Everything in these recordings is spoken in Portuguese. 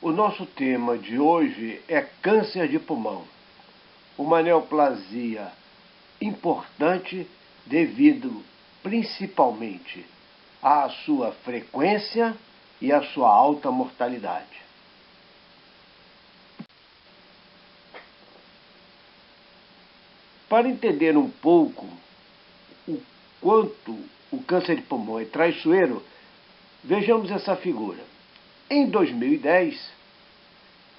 O nosso tema de hoje é câncer de pulmão, uma neoplasia importante devido principalmente à sua frequência e à sua alta mortalidade. Para entender um pouco o quanto o câncer de pulmão é traiçoeiro, vejamos essa figura. Em 2010,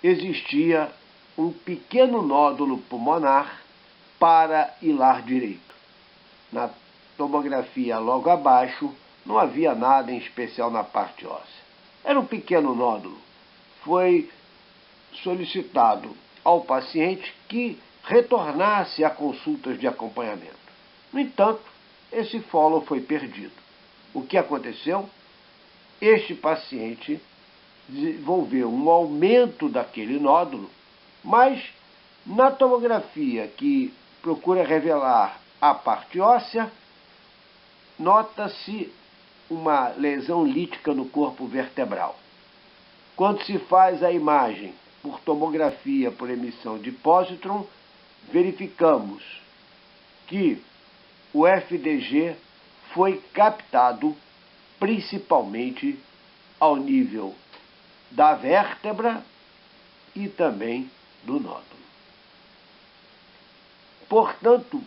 existia um pequeno nódulo pulmonar para-hilar direito. Na tomografia logo abaixo, não havia nada em especial na parte óssea. Era um pequeno nódulo. Foi solicitado ao paciente que retornasse a consultas de acompanhamento. No entanto, esse follow foi perdido. O que aconteceu? Este paciente desenvolveu um aumento daquele nódulo, mas na tomografia que procura revelar a parte óssea, nota-se uma lesão lítica no corpo vertebral. Quando se faz a imagem por tomografia por emissão de pósitron, verificamos que o FDG foi captado principalmente ao nível da vértebra e também do nódulo. Portanto,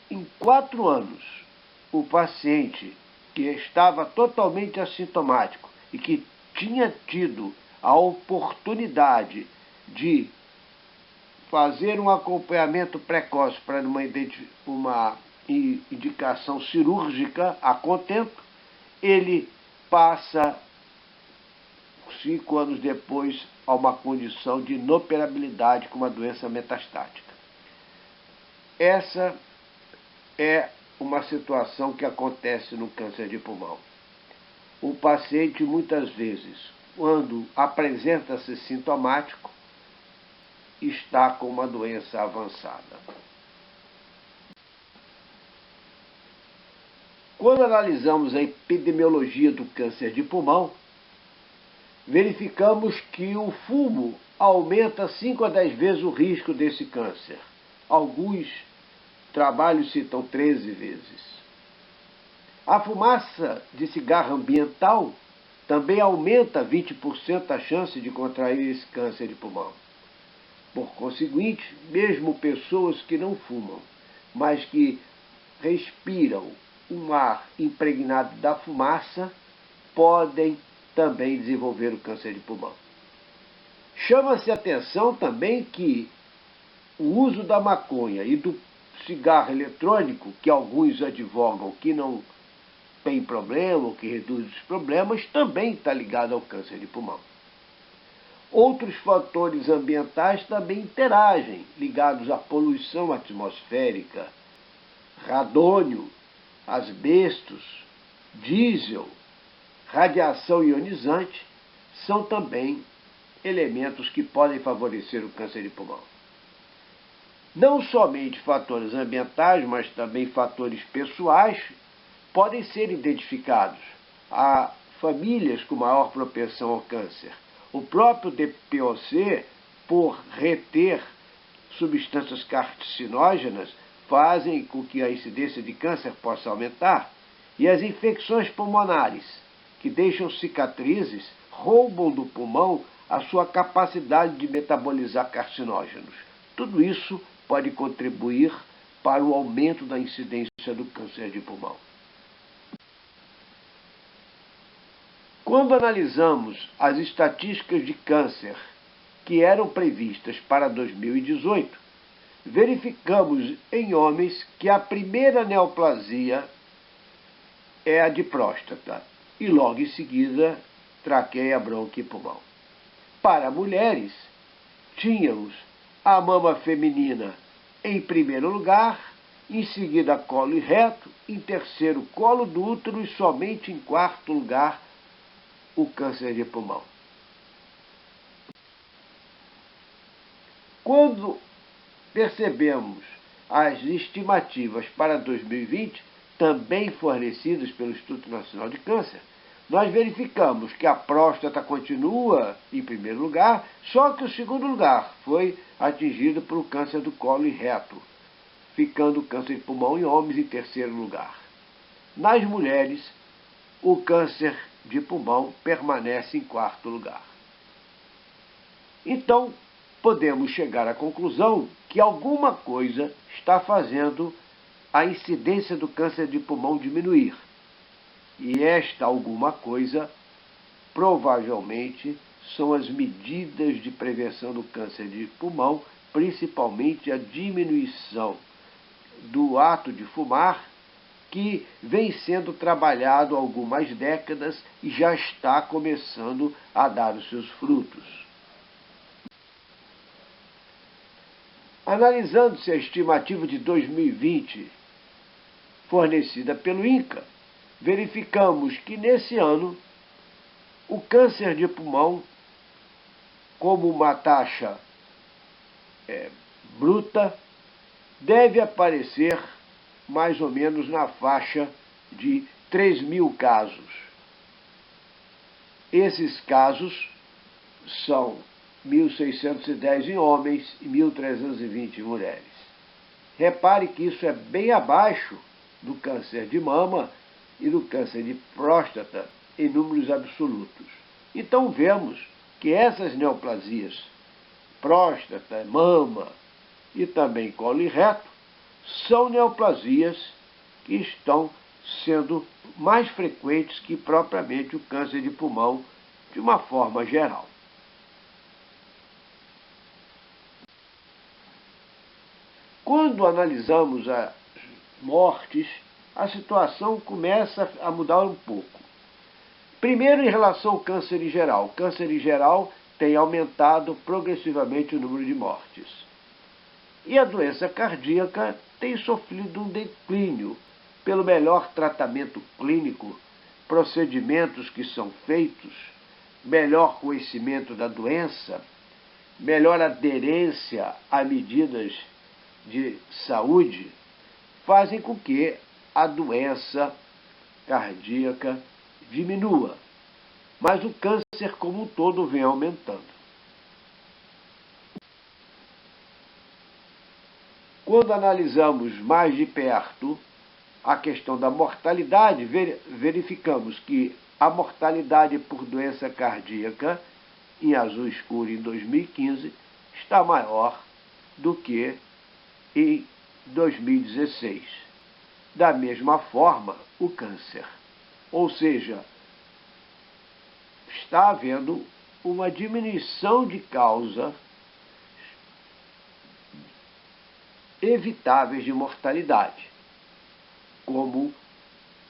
em 4 anos, o paciente que estava totalmente assintomático e que tinha tido a oportunidade de fazer um acompanhamento precoce para uma indicação cirúrgica a contento, ele passa 5 anos depois a uma condição de inoperabilidade com uma doença metastática. Essa é uma situação que acontece no câncer de pulmão. O paciente, muitas vezes, quando apresenta-se sintomático, está com uma doença avançada. Quando analisamos a epidemiologia do câncer de pulmão, verificamos que o fumo aumenta 5 a 10 vezes o risco desse câncer. Alguns trabalhos citam 13 vezes. A fumaça de cigarro ambiental também aumenta 20% a chance de contrair esse câncer de pulmão. Por conseguinte, mesmo pessoas que não fumam, mas que respiram um ar impregnado da fumaça, podem também desenvolver o câncer de pulmão. Chama-se a atenção também que o uso da maconha e do cigarro eletrônico, que alguns advogam que não tem problema, ou que reduz os problemas, também está ligado ao câncer de pulmão. Outros fatores ambientais também interagem, ligados à poluição atmosférica, radônio, asbestos, diesel, radiação ionizante, são também elementos que podem favorecer o câncer de pulmão. Não somente fatores ambientais, mas também fatores pessoais podem ser identificados. Há famílias com maior propensão ao câncer. O próprio DPOC, por reter substâncias carcinógenas, fazem com que a incidência de câncer possa aumentar. E as infecções pulmonares, que deixam cicatrizes, roubam do pulmão a sua capacidade de metabolizar carcinógenos. Tudo isso pode contribuir para o aumento da incidência do câncer de pulmão. Quando analisamos as estatísticas de câncer que eram previstas para 2018, verificamos em homens que a primeira neoplasia é a de próstata e logo em seguida traqueia, bronquio e pulmão. Para mulheres, tínhamos a mama feminina em primeiro lugar, em seguida colo e reto, em terceiro colo do útero e somente em quarto lugar o câncer de pulmão. Quando percebemos as estimativas para 2020, também fornecidas pelo Instituto Nacional de Câncer, nós verificamos que a próstata continua em primeiro lugar, só que o segundo lugar foi atingido por câncer do colo e reto, ficando o câncer de pulmão em homens em terceiro lugar. Nas mulheres, o câncer de pulmão permanece em quarto lugar. Então, podemos chegar à conclusão que alguma coisa está fazendo a incidência do câncer de pulmão diminuir. E esta alguma coisa, provavelmente, são as medidas de prevenção do câncer de pulmão, principalmente a diminuição do ato de fumar, que vem sendo trabalhado há algumas décadas e já está começando a dar os seus frutos. Analisando-se a estimativa de 2020, fornecida pelo INCA, verificamos que nesse ano o câncer de pulmão, como uma taxa bruta, deve aparecer mais ou menos na faixa de 3.000 casos. Esses casos são 1.610 em homens e 1.320 em mulheres. Repare que isso é bem abaixo do câncer de mama e do câncer de próstata em números absolutos. Então vemos que essas neoplasias, próstata, mama e também colo e reto, são neoplasias que estão sendo mais frequentes que propriamente o câncer de pulmão de uma forma geral. Quando analisamos as mortes, a situação começa a mudar um pouco. Primeiro, em relação ao câncer em geral. O câncer em geral tem aumentado progressivamente o número de mortes. E a doença cardíaca tem sofrido um declínio pelo melhor tratamento clínico, procedimentos que são feitos, melhor conhecimento da doença, melhor aderência a medidas de saúde, fazem com que a doença cardíaca diminua. Mas o câncer como um todo vem aumentando. Quando analisamos mais de perto a questão da mortalidade, verificamos que a mortalidade por doença cardíaca, em azul escuro em 2015, está maior do que em 2016. Da mesma forma, o câncer. Ou seja, está havendo uma diminuição de causas evitáveis de mortalidade, como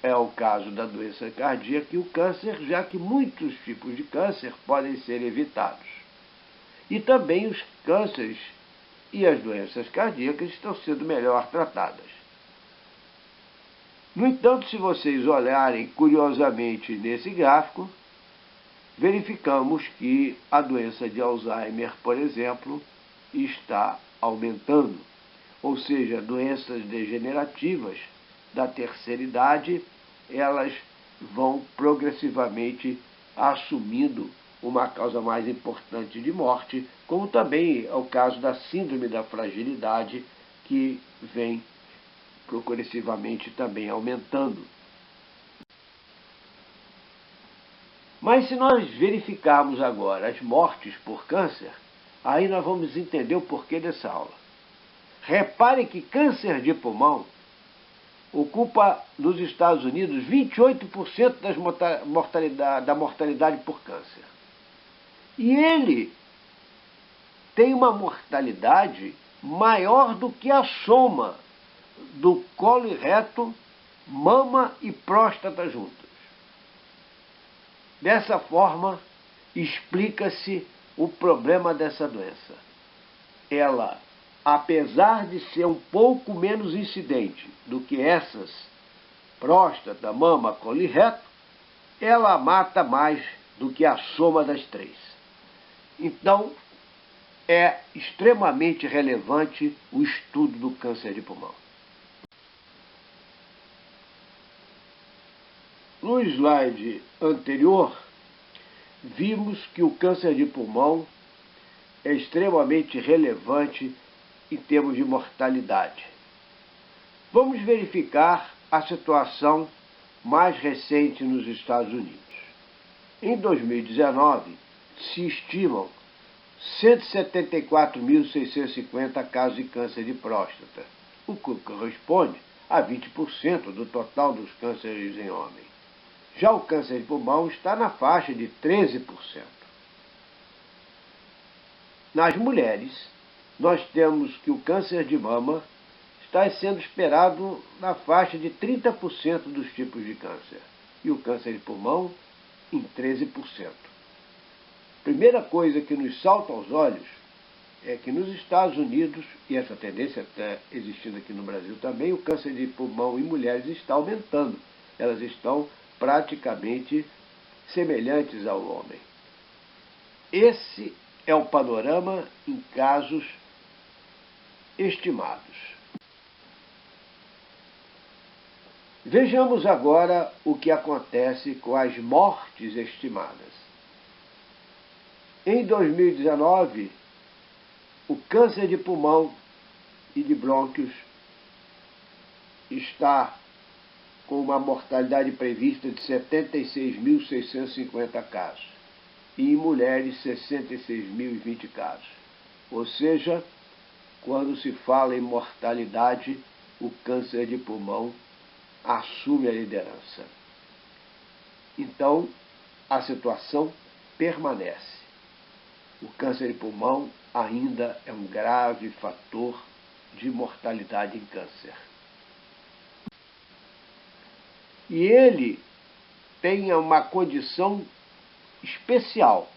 é o caso da doença cardíaca e o câncer, já que muitos tipos de câncer podem ser evitados. E também os cânceres e as doenças cardíacas estão sendo melhor tratadas. No entanto, se vocês olharem curiosamente nesse gráfico, verificamos que a doença de Alzheimer, por exemplo, está aumentando. Ou seja, doenças degenerativas da terceira idade, elas vão progressivamente assumindo uma causa mais importante de morte, como também é o caso da síndrome da fragilidade, que vem progressivamente também aumentando. Mas se nós verificarmos agora as mortes por câncer, aí nós vamos entender o porquê dessa aula. Repare que câncer de pulmão ocupa nos Estados Unidos 28% da mortalidade por câncer. E ele tem uma mortalidade maior do que a soma do colo e reto, mama e próstata juntas. Dessa forma, explica-se o problema dessa doença. Ela, apesar de ser um pouco menos incidente do que essas, próstata, mama, colo e reto, ela mata mais do que a soma das três. Então, é extremamente relevante o estudo do câncer de pulmão. No slide anterior, vimos que o câncer de pulmão é extremamente relevante em termos de mortalidade. Vamos verificar a situação mais recente nos Estados Unidos. Em 2019, se estimam 174.650 casos de câncer de próstata, o que corresponde a 20% do total dos cânceres em homem. Já o câncer de pulmão está na faixa de 13%. Nas mulheres, nós temos que o câncer de mama está sendo esperado na faixa de 30% dos tipos de câncer, e o câncer de pulmão em 13%. Primeira coisa que nos salta aos olhos é que nos Estados Unidos, e essa tendência está existindo aqui no Brasil também, o câncer de pulmão em mulheres está aumentando. Elas estão praticamente semelhantes ao homem. Esse é o panorama em casos estimados. Vejamos agora o que acontece com as mortes estimadas. Em 2019, o câncer de pulmão e de brônquios está com uma mortalidade prevista de 76.650 casos, e em mulheres 66.020 casos. Ou seja, quando se fala em mortalidade, o câncer de pulmão assume a liderança. Então, a situação permanece. O câncer de pulmão ainda é um grave fator de mortalidade em câncer. E ele tem uma condição especial.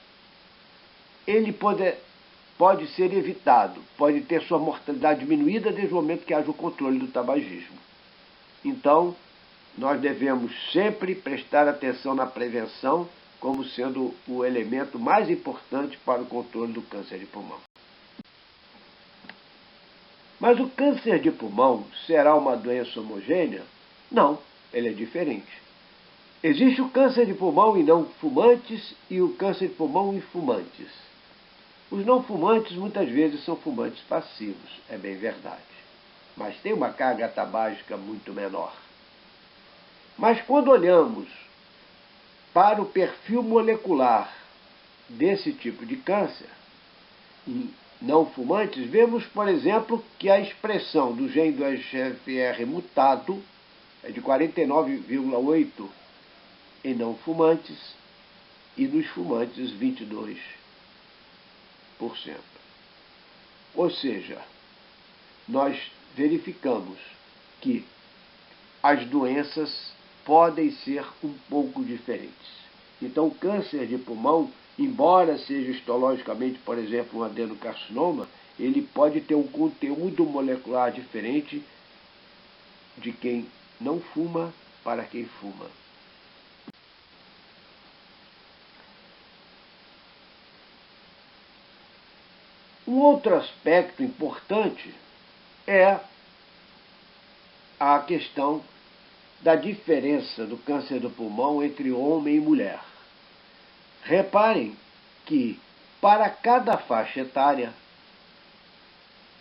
Ele pode ser evitado, pode ter sua mortalidade diminuída desde o momento que haja o controle do tabagismo. Então, nós devemos sempre prestar atenção na prevenção como sendo o elemento mais importante para o controle do câncer de pulmão. Mas o câncer de pulmão será uma doença homogênea? Não, ele é diferente. Existe o câncer de pulmão em não fumantes e o câncer de pulmão em fumantes. Os não fumantes muitas vezes são fumantes passivos, é bem verdade, mas tem uma carga tabágica muito menor. Mas quando olhamos para o perfil molecular desse tipo de câncer, em não fumantes, vemos, por exemplo, que a expressão do gene do EGFR mutado é de 49,8% em não fumantes e nos fumantes 22%. Ou seja, nós verificamos que as doenças podem ser um pouco diferentes. Então, o câncer de pulmão, embora seja histologicamente, por exemplo, um adenocarcinoma, ele pode ter um conteúdo molecular diferente de quem não fuma para quem fuma. Um outro aspecto importante é a questão da diferença do câncer do pulmão entre homem e mulher. Reparem que, para cada faixa etária,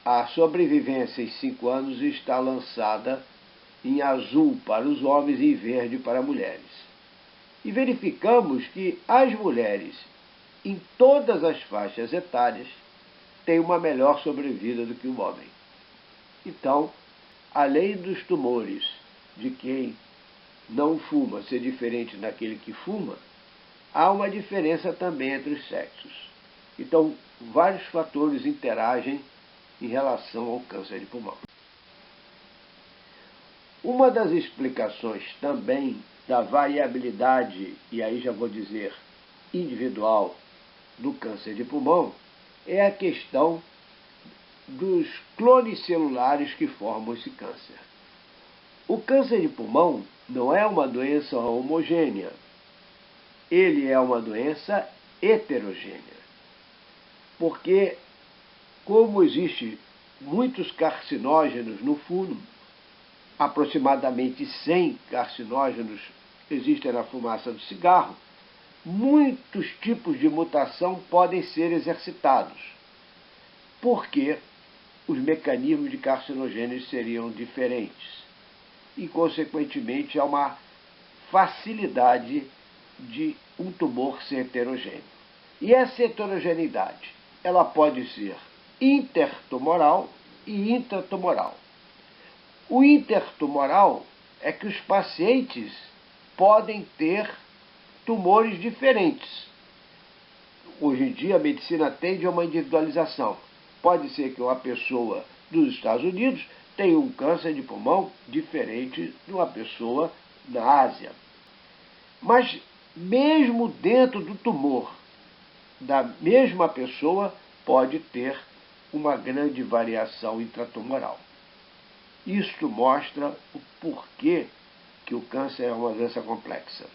a sobrevivência em 5 anos está lançada em azul para os homens e em verde para mulheres. E verificamos que as mulheres, em todas as faixas etárias, têm uma melhor sobrevida do que o homem. Então, além dos tumores de quem não fuma ser diferente daquele que fuma, há uma diferença também entre os sexos. Então, vários fatores interagem em relação ao câncer de pulmão. Uma das explicações também da variabilidade, e aí já vou dizer individual, do câncer de pulmão, é a questão dos clones celulares que formam esse câncer. O câncer de pulmão não é uma doença homogênea, ele é uma doença heterogênea, porque como existem muitos carcinógenos no fumo, aproximadamente 100 carcinógenos existem na fumaça do cigarro, muitos tipos de mutação podem ser exercitados, porque os mecanismos de carcinogênese seriam diferentes e, consequentemente, há uma facilidade de um tumor ser heterogêneo. E essa heterogeneidade, ela pode ser intertumoral e intratumoral. O intertumoral é que os pacientes podem ter tumores diferentes. Hoje em dia a medicina tende a uma individualização. Pode ser que uma pessoa dos Estados Unidos tenha um câncer de pulmão diferente de uma pessoa da Ásia. Mas mesmo dentro do tumor da mesma pessoa pode ter uma grande variação intratumoral. Isto mostra o porquê que o câncer é uma doença complexa.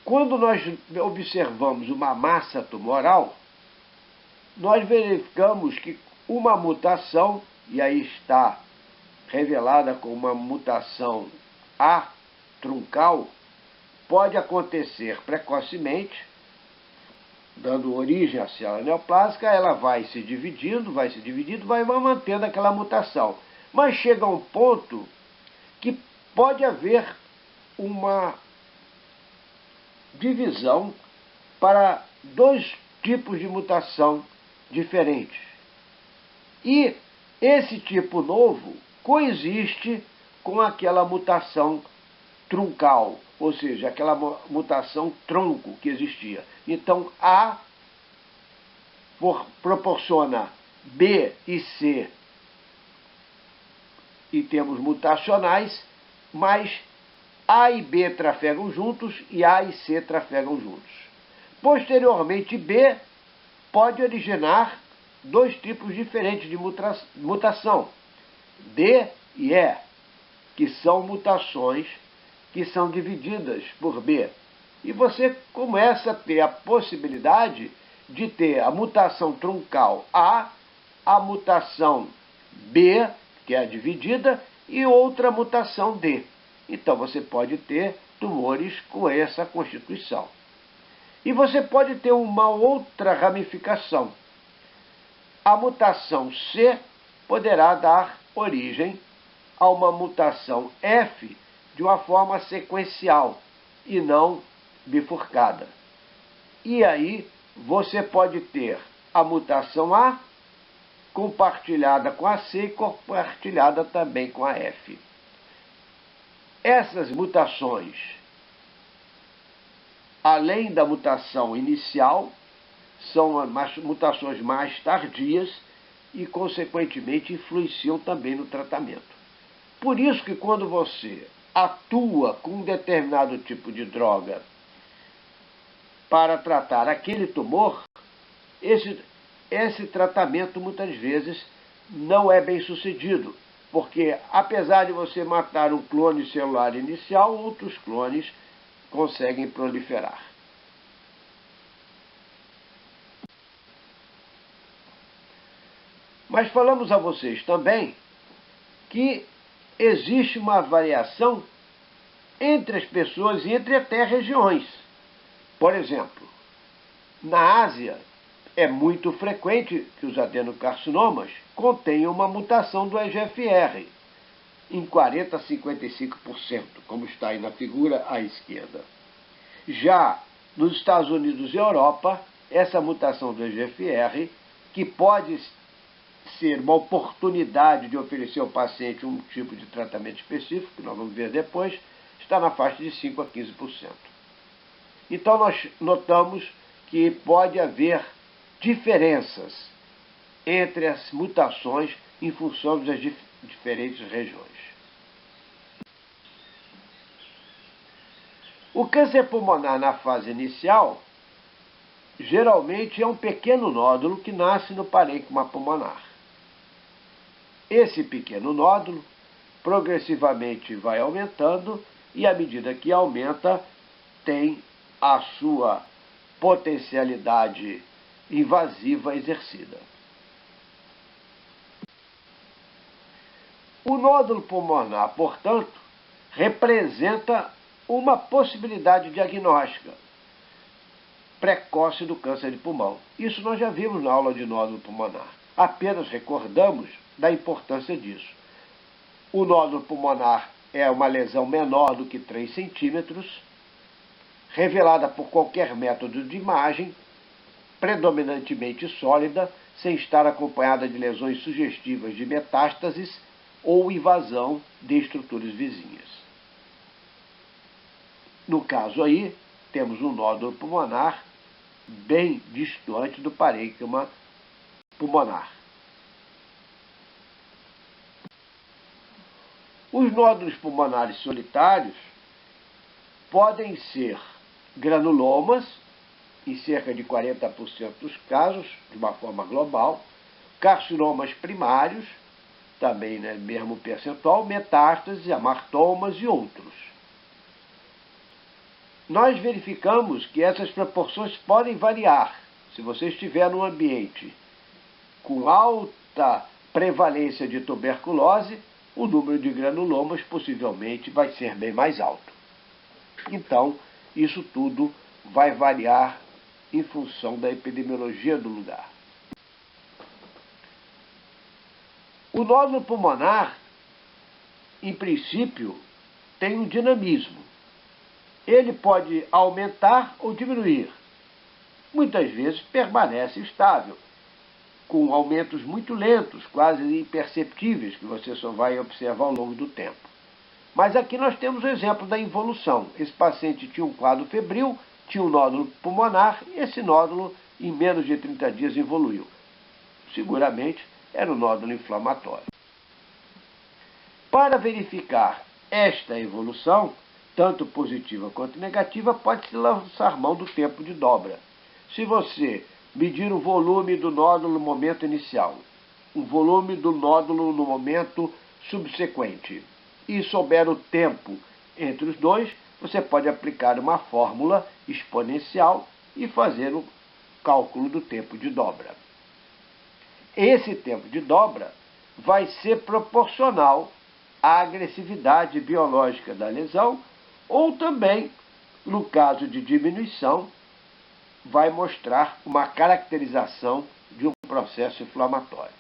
Quando nós observamos uma massa tumoral, nós verificamos que uma mutação, e aí está revelada como uma mutação A truncal, pode acontecer precocemente, dando origem à célula neoplásica. Ela vai se dividindo, vai mantendo aquela mutação. Mas chega a um ponto que pode haver uma divisão para dois tipos de mutação diferentes. E esse tipo novo coexiste com aquela mutação truncal, ou seja, aquela mutação tronco que existia. Então, A proporciona B e C em termos mutacionais, mas A e B trafegam juntos e A e C trafegam juntos. Posteriormente, B pode originar dois tipos diferentes de mutação, D e E, que são mutações que são divididas por B. E você começa a ter a possibilidade de ter a mutação truncal a mutação B, que é a dividida, e outra mutação D. Então você pode ter tumores com essa constituição. E você pode ter uma outra ramificação. A mutação C poderá dar origem a uma mutação F de uma forma sequencial e não bifurcada. E aí você pode ter a mutação A compartilhada com a C e compartilhada também com a F. Essas mutações, além da mutação inicial, são mutações mais tardias e, consequentemente, influenciam também no tratamento. Por isso que quando você atua com um determinado tipo de droga para tratar aquele tumor, esse tratamento muitas vezes não é bem sucedido, porque apesar de você matar um clone celular inicial, outros clones conseguem proliferar. Mas falamos a vocês também que existe uma variação entre as pessoas e entre até regiões. Por exemplo, na Ásia é muito frequente que os adenocarcinomas contenham uma mutação do EGFR em 40% a 55%, como está aí na figura à esquerda. Já nos Estados Unidos e Europa, essa mutação do EGFR, que pode ser uma oportunidade de oferecer ao paciente um tipo de tratamento específico, que nós vamos ver depois, está na faixa de 5% a 15%. Então nós notamos que pode haver diferenças entre as mutações em função das diferentes regiões. O câncer pulmonar na fase inicial geralmente é um pequeno nódulo que nasce no parênquima pulmonar. Esse pequeno nódulo progressivamente vai aumentando e, à medida que aumenta, tem a sua potencialidade invasiva exercida. O nódulo pulmonar, portanto, representa uma possibilidade diagnóstica precoce do câncer de pulmão. Isso nós já vimos na aula de nódulo pulmonar. Apenas recordamos da importância disso. O nódulo pulmonar é uma lesão menor do que 3 centímetros, revelada por qualquer método de imagem, predominantemente sólida, sem estar acompanhada de lesões sugestivas de metástases ou invasão de estruturas vizinhas. No caso aí, temos um nódulo pulmonar bem distante do parênquima pulmonar. Os nódulos pulmonares solitários podem ser granulomas, em cerca de 40% dos casos, de uma forma global, carcinomas primários, também mesmo percentual, metástases, amartomas e outros. Nós verificamos que essas proporções podem variar. Se você estiver num ambiente com alta prevalência de tuberculose, o número de granulomas possivelmente vai ser bem mais alto. Então, isso tudo vai variar em função da epidemiologia do lugar. O nódulo pulmonar, em princípio, tem um dinamismo. Ele pode aumentar ou diminuir. Muitas vezes permanece estável, com aumentos muito lentos, quase imperceptíveis, que você só vai observar ao longo do tempo. Mas aqui nós temos o exemplo da involução. Esse paciente tinha um quadro febril, tinha um nódulo pulmonar, e esse nódulo, em menos de 30 dias, evoluiu. Seguramente era um nódulo inflamatório. Para verificar esta evolução, tanto positiva quanto negativa, pode-se lançar mão do tempo de dobra. Se você medir o volume do nódulo no momento inicial, o volume do nódulo no momento subsequente, e souber o tempo entre os dois, você pode aplicar uma fórmula exponencial e fazer o cálculo do tempo de dobra. Esse tempo de dobra vai ser proporcional à agressividade biológica da lesão, ou também, no caso de diminuição, vai mostrar uma caracterização de um processo inflamatório.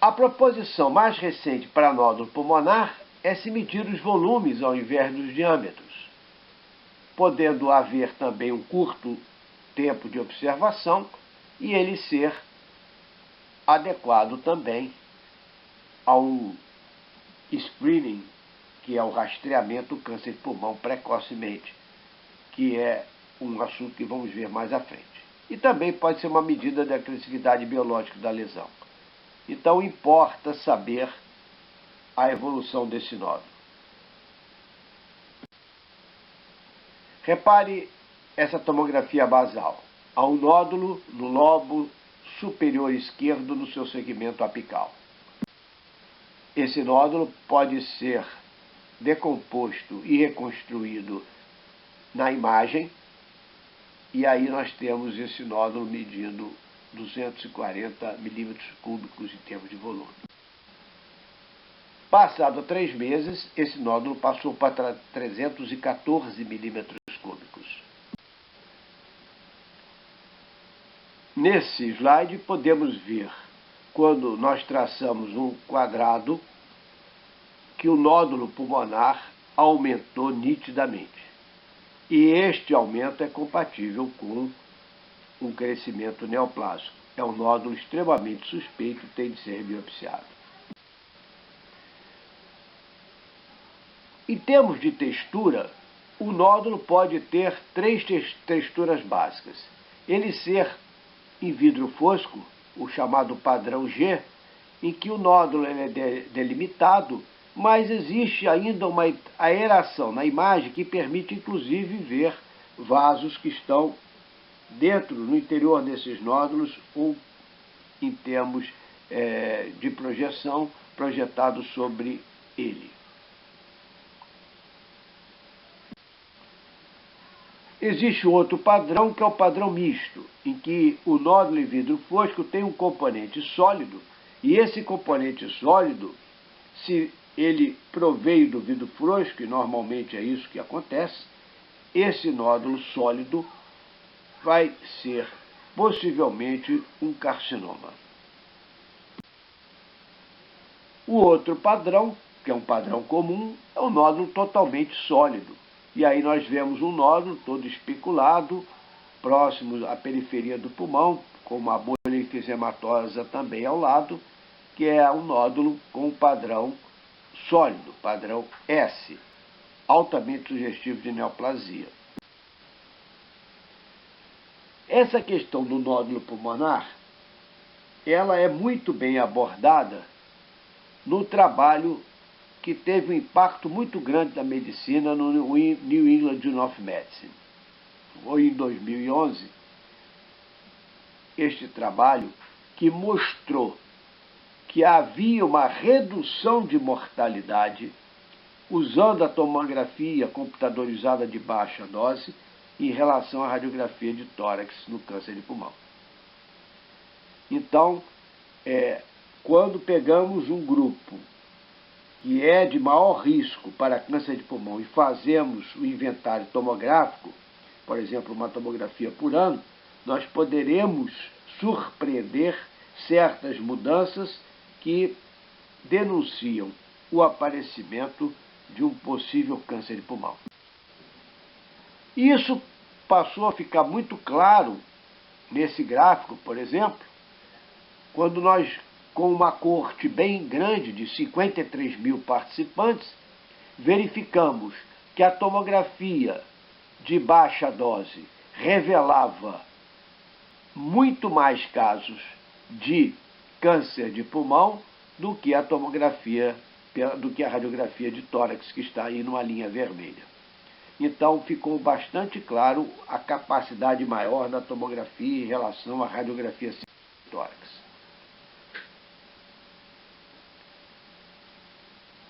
A proposição mais recente para nódulo pulmonar é se medir os volumes ao invés dos diâmetros, podendo haver também um curto tempo de observação e ele ser adequado também ao screening, que é o rastreamento do câncer de pulmão precocemente, que é um assunto que vamos ver mais à frente. E também pode ser uma medida da agressividade biológica da lesão. Então importa saber a evolução desse nódulo. Repare essa tomografia basal. Há um nódulo no lobo superior esquerdo no seu segmento apical. Esse nódulo pode ser decomposto e reconstruído na imagem, e aí nós temos esse nódulo medindo 240 milímetros cúbicos em termos de volume. Passado 3 meses, esse nódulo passou para 314 milímetros cúbicos. Nesse slide podemos ver, quando nós traçamos um quadrado, que o nódulo pulmonar aumentou nitidamente. E este aumento é compatível com um crescimento neoplásico. É um nódulo extremamente suspeito e tem de ser biopsiado. Em termos de textura, o nódulo pode ter 3 texturas básicas. Ele ser em vidro fosco, o chamado padrão G, em que o nódulo é delimitado, mas existe ainda uma aeração na imagem que permite inclusive ver vasos que estão dentro, no interior desses nódulos, ou em termos de projeção, projetados sobre ele. Existe outro padrão, que é o padrão misto, em que o nódulo em vidro fosco tem um componente sólido, e esse componente sólido, se ele proveio do vidro fosco, e normalmente é isso que acontece, esse nódulo sólido vai ser possivelmente um carcinoma. O outro padrão, que é um padrão comum, é o nódulo totalmente sólido. E aí nós vemos um nódulo todo especulado, próximo à periferia do pulmão, com uma bolha enfisematosa também ao lado, que é um nódulo com padrão sólido, padrão S, altamente sugestivo de neoplasia. Essa questão do nódulo pulmonar, ela é muito bem abordada no trabalho que teve um impacto muito grande da medicina no New England Journal of Medicine. Foi em 2011, este trabalho que mostrou que havia uma redução de mortalidade usando a tomografia computadorizada de baixa dose em relação à radiografia de tórax no câncer de pulmão. Então, quando pegamos um grupo que é de maior risco para câncer de pulmão e fazemos o inventário tomográfico, por exemplo, uma tomografia por ano, nós poderemos surpreender certas mudanças que denunciam o aparecimento de um possível câncer de pulmão. Isso passou a ficar muito claro nesse gráfico, por exemplo, quando nós, com uma coorte bem grande de 53 mil participantes, verificamos que a tomografia de baixa dose revelava muito mais casos de câncer de pulmão do que a radiografia de tórax, que está aí numa linha vermelha. Então ficou bastante claro a capacidade maior da tomografia em relação à radiografia de tórax.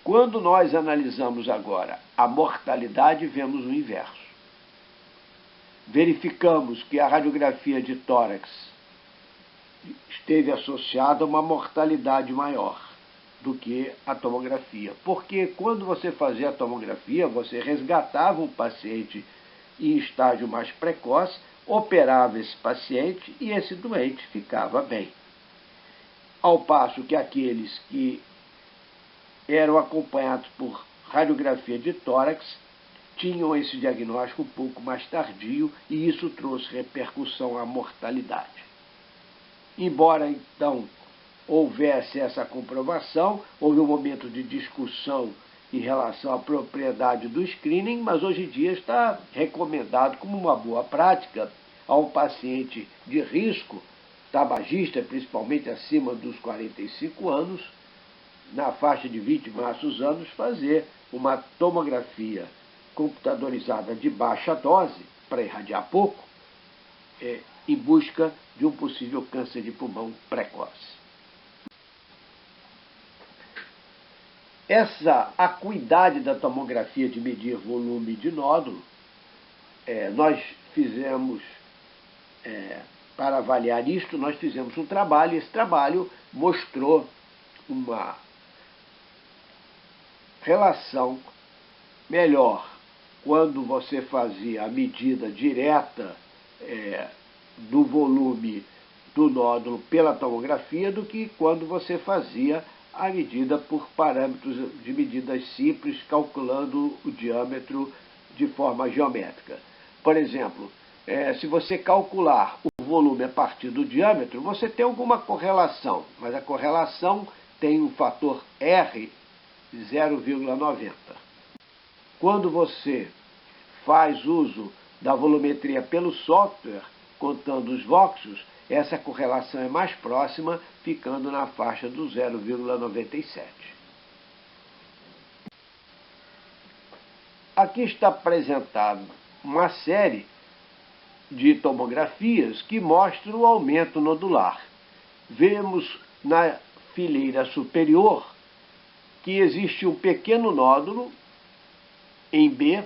Quando nós analisamos agora a mortalidade, vemos o inverso. Verificamos que a radiografia de tórax esteve associada a uma mortalidade maior do que a tomografia. Porque quando você fazia a tomografia, você resgatava um paciente em estágio mais precoce, operava esse paciente e esse doente ficava bem. Ao passo que aqueles que eram acompanhados por radiografia de tórax tinham esse diagnóstico um pouco mais tardio e isso trouxe repercussão à mortalidade. Embora, então, houvesse essa comprovação, houve um momento de discussão em relação à propriedade do screening, mas hoje em dia está recomendado como uma boa prática ao paciente de risco, tabagista, principalmente acima dos 45 anos, na faixa de 20 e mais anos, fazer uma tomografia computadorizada de baixa dose, para irradiar pouco, em busca de um possível câncer de pulmão precoce. Essa acuidade da tomografia de medir volume de nódulo, nós fizemos, para avaliar isto, nós fizemos um trabalho, e esse trabalho mostrou uma relação melhor quando você fazia a medida direta do volume do nódulo pela tomografia do que quando você fazia a medida por parâmetros de medidas simples, calculando o diâmetro de forma geométrica. Por exemplo, se você calcular o volume a partir do diâmetro, você tem alguma correlação, mas a correlação tem um fator R 0,90. Quando você faz uso da volumetria pelo software, contando os voxels, essa correlação é mais próxima, ficando na faixa do 0,97. Aqui está apresentado uma série de tomografias que mostram o aumento nodular. Vemos na fileira superior que existe um pequeno nódulo em B,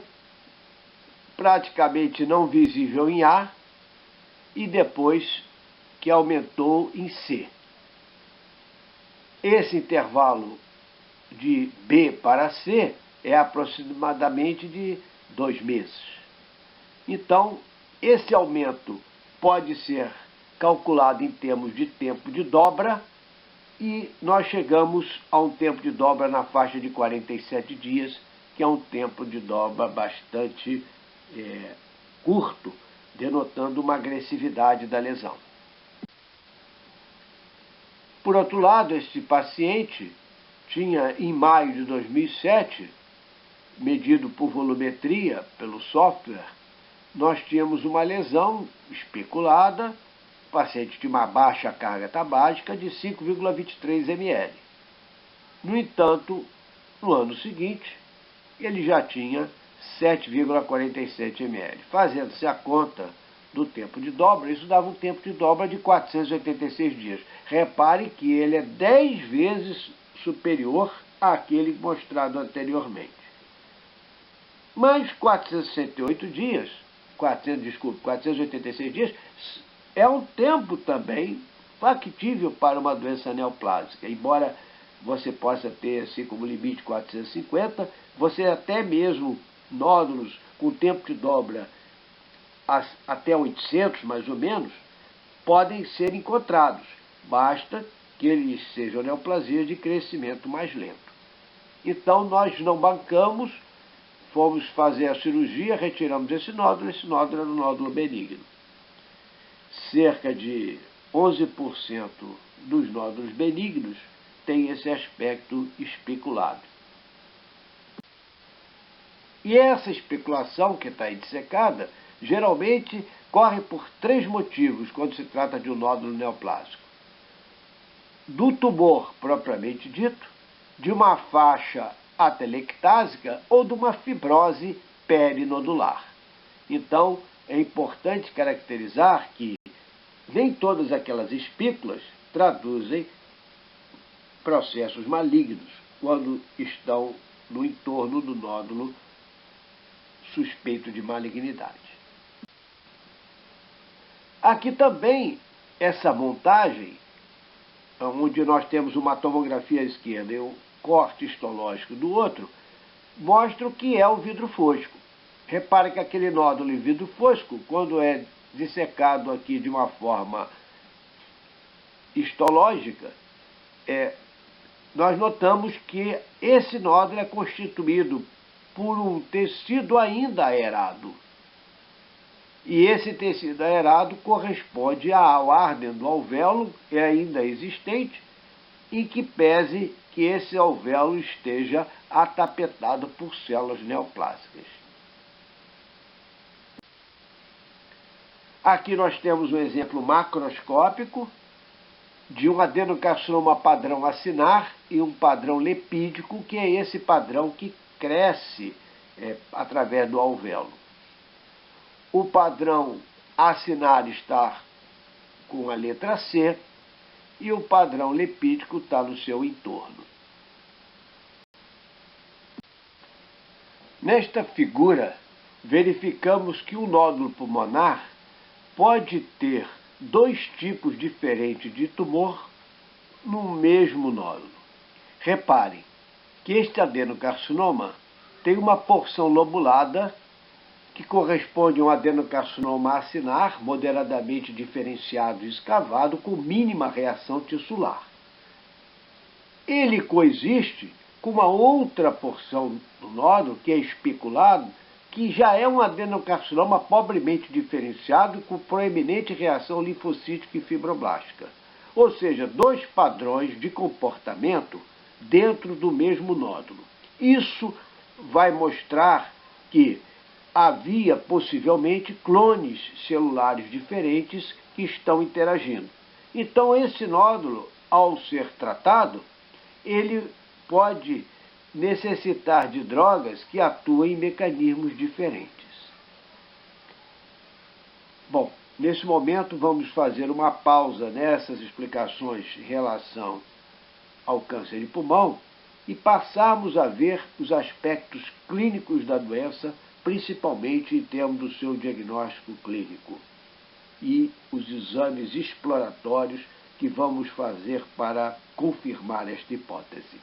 praticamente não visível em A e depois que aumentou em C. Esse intervalo de B para C é aproximadamente de 2 meses. Então, esse aumento pode ser calculado em termos de tempo de dobra e nós chegamos a um tempo de dobra na faixa de 47 dias, que é um tempo de dobra bastante curto, denotando uma agressividade da lesão. Por outro lado, este paciente tinha, em maio de 2007, medido por volumetria pelo software, nós tínhamos uma lesão especulada, o paciente tinha uma baixa carga tabágica de 5,23 ml. No entanto, no ano seguinte, ele já tinha 7,47 ml. Fazendo-se a conta do tempo de dobra, isso dava um tempo de dobra de 486 dias. Repare que ele é 10 vezes superior àquele mostrado anteriormente. Mas 486 dias é um tempo também factível para uma doença neoplásica. Embora você possa ter, assim como limite 450, você até mesmo nódulos com tempo de dobra até 800, mais ou menos, podem ser encontrados. Basta que eles sejam neoplasias de crescimento mais lento. Então, nós não bancamos, fomos fazer a cirurgia, retiramos esse nódulo era um nódulo benigno. Cerca de 11% dos nódulos benignos tem esse aspecto especulado. E essa especulação que está aí dissecada, geralmente corre por 3 motivos quando se trata de um nódulo neoplásico. Do tumor propriamente dito, de uma faixa atelectásica ou de uma fibrose perinodular. Então, é importante caracterizar que nem todas aquelas espículas traduzem processos malignos quando estão no entorno do nódulo suspeito de malignidade. Aqui também, essa montagem, onde nós temos uma tomografia à esquerda e um corte histológico do outro, mostra o que é o vidro fosco. Repare que aquele nódulo em vidro fosco, quando é dissecado aqui de uma forma histológica, nós notamos que esse nódulo é constituído por um tecido ainda aerado. E esse tecido aerado corresponde ao árdeno do alvéolo, ainda existente, em que pese que esse alvéolo esteja atapetado por células neoplásicas. Aqui nós temos um exemplo macroscópico de um adenocarcinoma padrão acinar e um padrão lepídico, que é esse padrão que cresce através do alvéolo. O padrão acinar está com a letra C e o padrão lepídico está no seu entorno. Nesta figura, verificamos que o nódulo pulmonar pode ter 2 tipos diferentes de tumor no mesmo nódulo. Reparem que este adenocarcinoma tem uma porção lobulada que corresponde a um adenocarcinoma acinar, moderadamente diferenciado e escavado, com mínima reação tissular. Ele coexiste com uma outra porção do nódulo, que é especulado, que já é um adenocarcinoma pobremente diferenciado, com proeminente reação linfocítica e fibroblástica. Ou seja, 2 padrões de comportamento dentro do mesmo nódulo. Isso vai mostrar que havia possivelmente clones celulares diferentes que estão interagindo. Então, esse nódulo, ao ser tratado, ele pode necessitar de drogas que atuem em mecanismos diferentes. Bom, nesse momento vamos fazer uma pausa nessas explicações em relação ao câncer de pulmão e passarmos a ver os aspectos clínicos da doença principalmente em termos do seu diagnóstico clínico e os exames exploratórios que vamos fazer para confirmar esta hipótese.